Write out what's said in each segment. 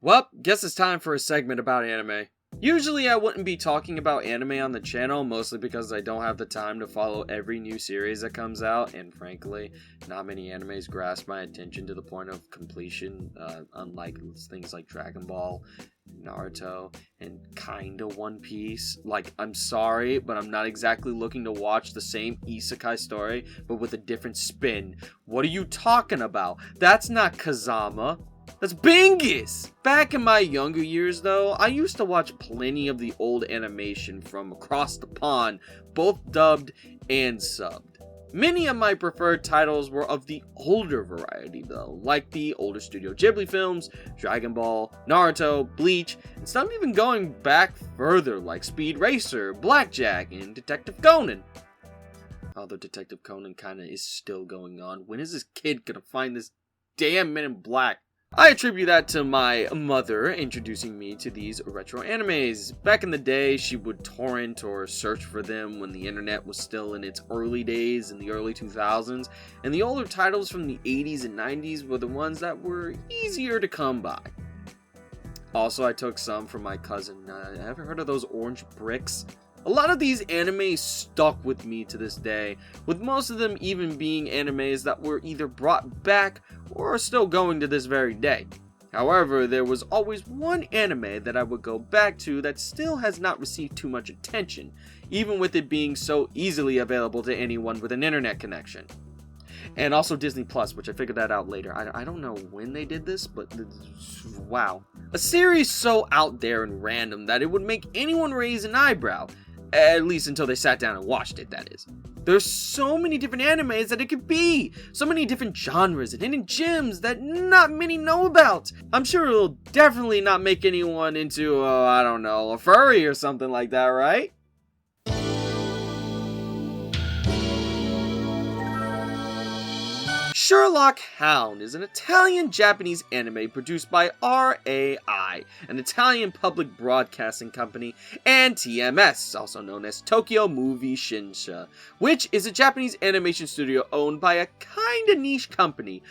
Well, guess it's time for a segment about anime. Usually I wouldn't be talking about anime on the channel, mostly because I don't have the time to follow every new series that comes out, and frankly, not many animes grasp my attention to the point of completion, unlike things like Dragon Ball, Naruto, and kinda One Piece. Like, I'm sorry, but I'm not exactly looking to watch the same isekai story, but with a different spin. What are you talking about? That's not Kazama. That's Bingus! Back in my younger years though, I used to watch plenty of the old animation from across the pond, both dubbed and subbed. Many of my preferred titles were of the older variety though, like the older Studio Ghibli films, Dragon Ball, Naruto, Bleach, and some even going back further like Speed Racer, Blackjack, and Detective Conan. Although Detective Conan kinda is still going on, when is this kid gonna find this damn Men in Black? I attribute that to my mother introducing me to these retro animes. Back in the day, she would torrent or search for them when the internet was still in its early days in the early 2000s, and the older titles from the 80s and 90s were the ones that were easier to come by. Also, I took some from my cousin. Ever heard of those orange bricks? A lot of these animes stuck with me to this day, with most of them even being animes that were either brought back or are still going to this very day. However, there was always one anime that I would go back to that still has not received too much attention, even with it being so easily available to anyone with an internet connection. And also Disney Plus, which I figured that out later. I don't know when they did this, but wow. A series so out there and random that it would make anyone raise an eyebrow. At least until they sat down and watched it, that is. There's so many different animes that it could be. So many different genres and hidden gems that not many know about. I'm sure it'll definitely not make anyone into, I don't know, a furry or something like that, right? Sherlock Hound is an Italian-Japanese anime produced by RAI, an Italian public broadcasting company, and TMS, also known as Tokyo Movie Shinsha, which is a Japanese animation studio owned by a kinda niche company.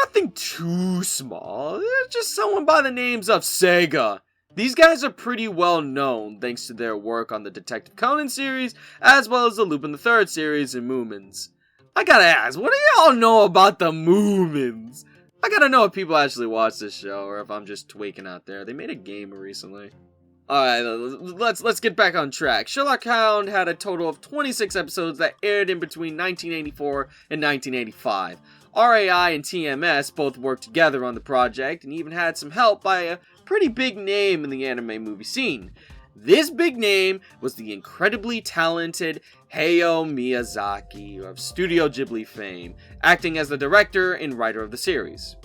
Nothing too small, just someone by the names of Sega. These guys are pretty well known thanks to their work on the Detective Conan series, as well as the Lupin the Third series and Moomins. I gotta ask, what do y'all know about the Moomins? I gotta know if people actually watch this show, or if I'm just tweaking out there. They made a game recently. Alright, let's get back on track. Sherlock Hound had a total of 26 episodes that aired in between 1984 and 1985. RAI and TMS both worked together on the project, and even had some help by a pretty big name in the anime movie scene. This big name was the incredibly talented Hayao Miyazaki of Studio Ghibli fame, acting as the director and writer of the series.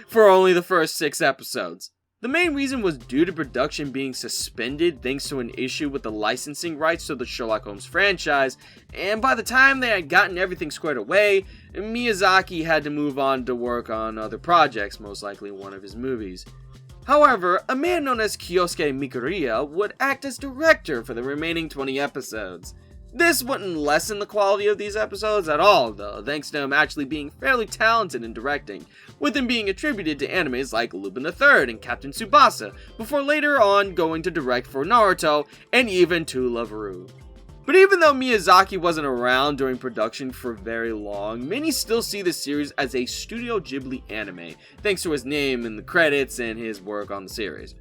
For only the first 6 episodes. The main reason was due to production being suspended thanks to an issue with the licensing rights to the Sherlock Holmes franchise, and by the time they had gotten everything squared away, Miyazaki had to move on to work on other projects, most likely one of his movies. However, a man known as Kyosuke Mikuriya would act as director for the remaining 20 episodes. This wouldn't lessen the quality of these episodes at all though, thanks to him actually being fairly talented in directing, with him being attributed to animes like Lupin the Third and Captain Tsubasa, before later on going to direct for Naruto and even To Love Ru. But even though Miyazaki wasn't around during production for very long, many still see the series as a Studio Ghibli anime, thanks to his name in the credits and his work on the series.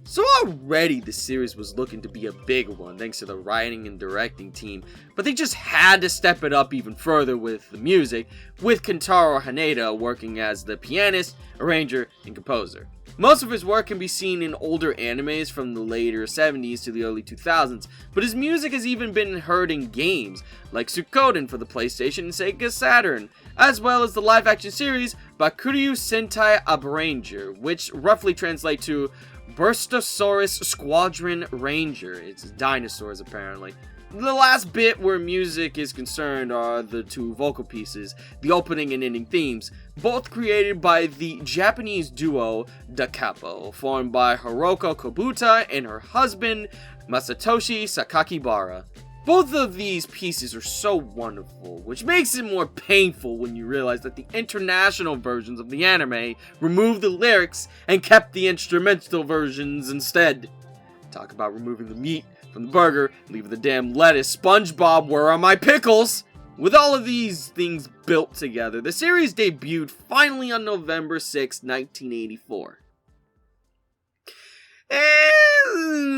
So already the series was looking to be a big one thanks to the writing and directing team, but they just had to step it up even further with the music, with Kentaro Haneda working as the pianist, arranger, and composer. Most of his work can be seen in older animes from the later 70s to the early 2000s, but his music has even been heard in games like Suikoden for the PlayStation and Sega Saturn, as well as the live-action series Bakuryu Sentai Abranger, which roughly translates to Burstosaurus Squadron Ranger. It's dinosaurs apparently. The last bit where music is concerned are the 2 vocal pieces, the opening and ending themes, both created by the Japanese duo Da Capo, formed by Hiroko Kobuta and her husband Masatoshi Sakakibara. Both of these pieces are so wonderful, which makes it more painful when you realize that the international versions of the anime removed the lyrics and kept the instrumental versions instead. Talk about removing the meat from the burger, leaving the damn lettuce. SpongeBob, where are my pickles? With all of these things built together, the series debuted finally on November 6, 1984.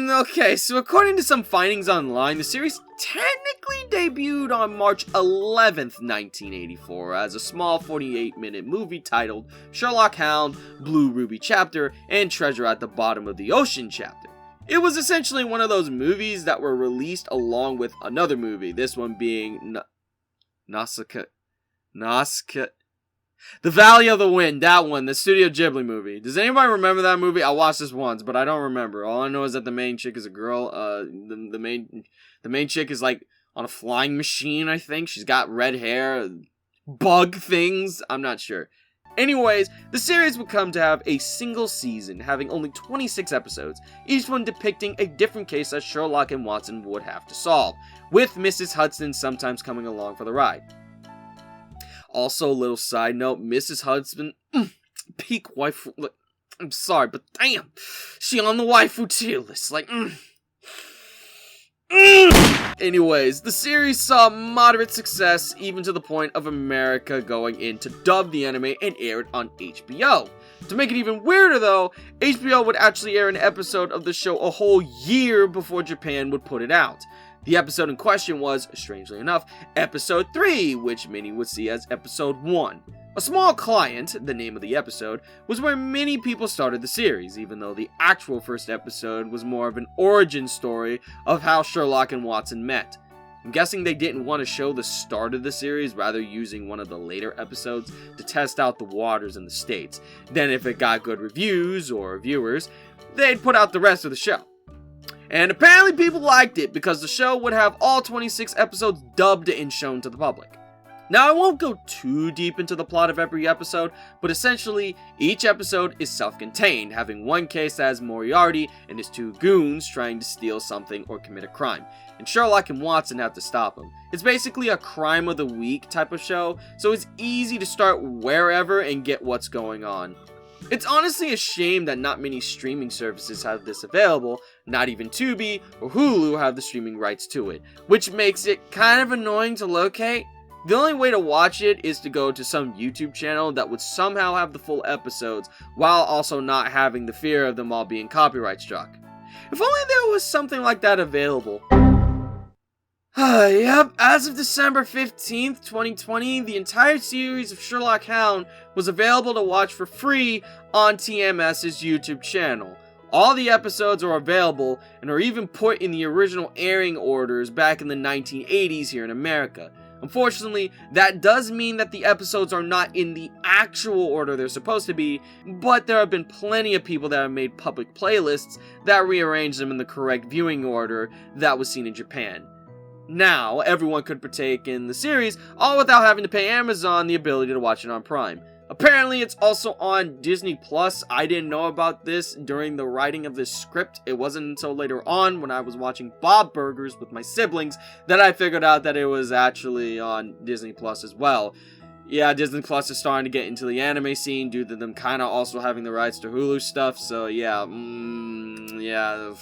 Okay, so according to some findings online, the series technically debuted on March 11th, 1984 as a small 48-minute movie titled Sherlock Hound, Blue Ruby Chapter, and Treasure at the Bottom of the Ocean Chapter. It was essentially one of those movies that were released along with another movie, this one being Nausicaa. The Valley of the Wind, that one, the Studio Ghibli movie. Does anybody remember that movie? I watched this once, but I don't remember. All I know is that the main chick is a girl. The main chick is like on a flying machine, I think. She's got red hair, bug things. I'm not sure. Anyways, the series would come to have a single season, having only 26 episodes, each one depicting a different case that Sherlock and Watson would have to solve, with Mrs. Hudson sometimes coming along for the ride. Also, a little side note, Mrs. Hudson, peak waifu, look, I'm sorry, but damn, she on the waifu tier list, like, Anyways, the series saw moderate success, even to the point of America going in to dub the anime and air it on HBO. To make it even weirder though, HBO would actually air an episode of the show a whole year before Japan would put it out. The episode in question was, strangely enough, Episode 3, which many would see as Episode 1. A Small Client, the name of the episode, was where many people started the series, even though the actual first episode was more of an origin story of how Sherlock and Watson met. I'm guessing they didn't want to show the start of the series, rather using one of the later episodes to test out the waters in the States. Then if it got good reviews or viewers, they'd put out the rest of the show. And apparently people liked it because the show would have all 26 episodes dubbed and shown to the public. Now I won't go too deep into the plot of every episode, but essentially each episode is self-contained, having one case as Moriarty and his two goons trying to steal something or commit a crime, and Sherlock and Watson have to stop them. It's basically a crime of the week type of show, so it's easy to start wherever and get what's going on. It's honestly a shame that not many streaming services have this available, not even Tubi or Hulu have the streaming rights to it, which makes it kind of annoying to locate. The only way to watch it is to go to some YouTube channel that would somehow have the full episodes, while also not having the fear of them all being copyright struck. If only there was something like that available. Yep, as of December 15th, 2020, the entire series of Sherlock Hound was available to watch for free on TMS's YouTube channel. All the episodes are available and are even put in the original airing orders back in the 1980s here in America. Unfortunately, that does mean that the episodes are not in the actual order they're supposed to be, but there have been plenty of people that have made public playlists that rearrange them in the correct viewing order that was seen in Japan. Now, everyone could partake in the series, all without having to pay Amazon the ability to watch it on Prime. Apparently, it's also on Disney Plus. I didn't know about this during the writing of this script. It wasn't until later on, when I was watching Bob Burgers with my siblings, that I figured out that it was actually on Disney Plus as well. Yeah, Disney Plus is starting to get into the anime scene due to them kind of also having the rights to Hulu stuff, so yeah, yeah.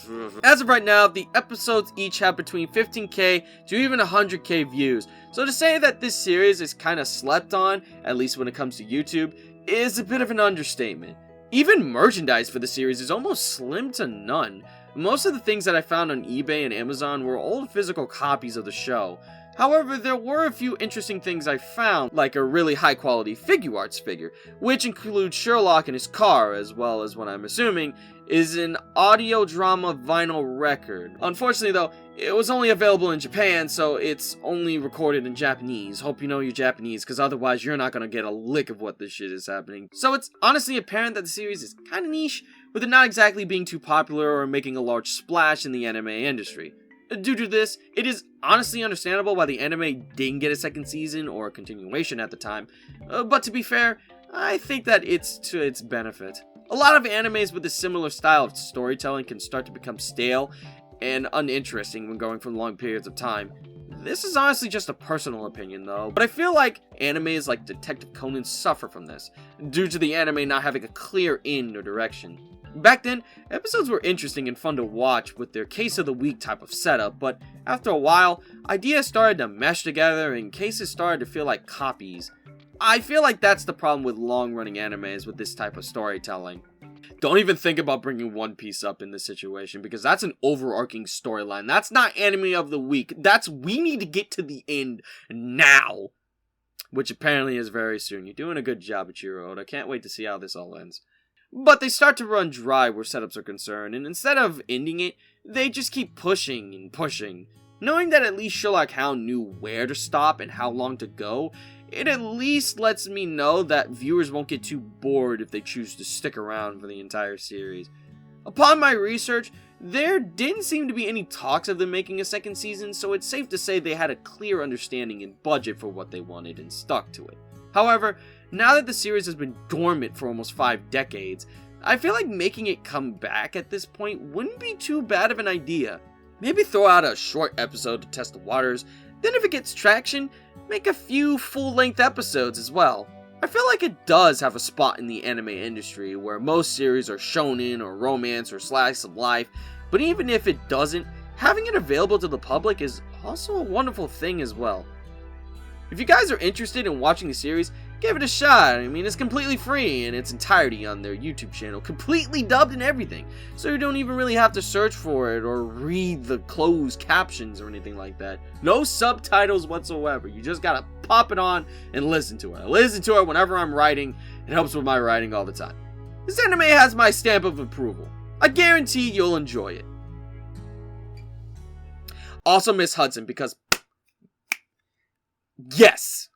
As of right now, the episodes each have between 15k to even 100k views, so to say that this series is kind of slept on, at least when it comes to YouTube, is a bit of an understatement. Even merchandise for the series is almost slim to none. Most of the things that I found on eBay and Amazon were old physical copies of the show. However, there were a few interesting things I found, like a really high quality Figuarts figure, which includes Sherlock in his car, as well as what I'm assuming is an audio drama vinyl record. Unfortunately though, it was only available in Japan, so it's only recorded in Japanese. Hope you know your Japanese, because otherwise you're not gonna get a lick of what this shit is happening. So it's honestly apparent that the series is kinda niche, with it not exactly being too popular or making a large splash in the anime industry. Due to this, it is honestly understandable why the anime didn't get a second season or a continuation at the time, but to be fair, I think that it's to its benefit. A lot of animes with a similar style of storytelling can start to become stale, and uninteresting when going for long periods of time. This is honestly just a personal opinion though, but I feel like animes like Detective Conan suffer from this, due to the anime not having a clear end or direction. Back then, episodes were interesting and fun to watch with their case of the week type of setup, but after a while, ideas started to mesh together and cases started to feel like copies. I feel like that's the problem with long-running animes with this type of storytelling. Don't even think about bringing One Piece up in this situation, because that's an overarching storyline. That's not anime of the week. That's, we need to get to the end now. Which apparently is very soon. You're doing a good job, Ichiro Oda. Can't wait to see how this all ends. But they start to run dry where setups are concerned, and instead of ending it, they just keep pushing and pushing. Knowing that at least Sherlock Hound knew where to stop and how long to go, it at least lets me know that viewers won't get too bored if they choose to stick around for the entire series. Upon my research, there didn't seem to be any talks of them making a second season, so it's safe to say they had a clear understanding and budget for what they wanted and stuck to it. However, now that the series has been dormant for almost 5 decades, I feel like making it come back at this point wouldn't be too bad of an idea. Maybe throw out a short episode to test the waters, then if it gets traction, make a few full-length episodes as well. I feel like it does have a spot in the anime industry where most series are shonen or romance or slice of life, but even if it doesn't, having it available to the public is also a wonderful thing as well. If you guys are interested in watching the series, give it a shot. I mean, it's completely free in its entirety on their YouTube channel, completely dubbed and everything, so you don't even really have to search for it or read the closed captions or anything like that. No subtitles whatsoever. You just gotta pop it on and listen to it. I listen to it whenever I'm writing. It helps with my writing all the time. This anime has my stamp of approval. I guarantee you'll enjoy it. Also Miss Hudson, because yes!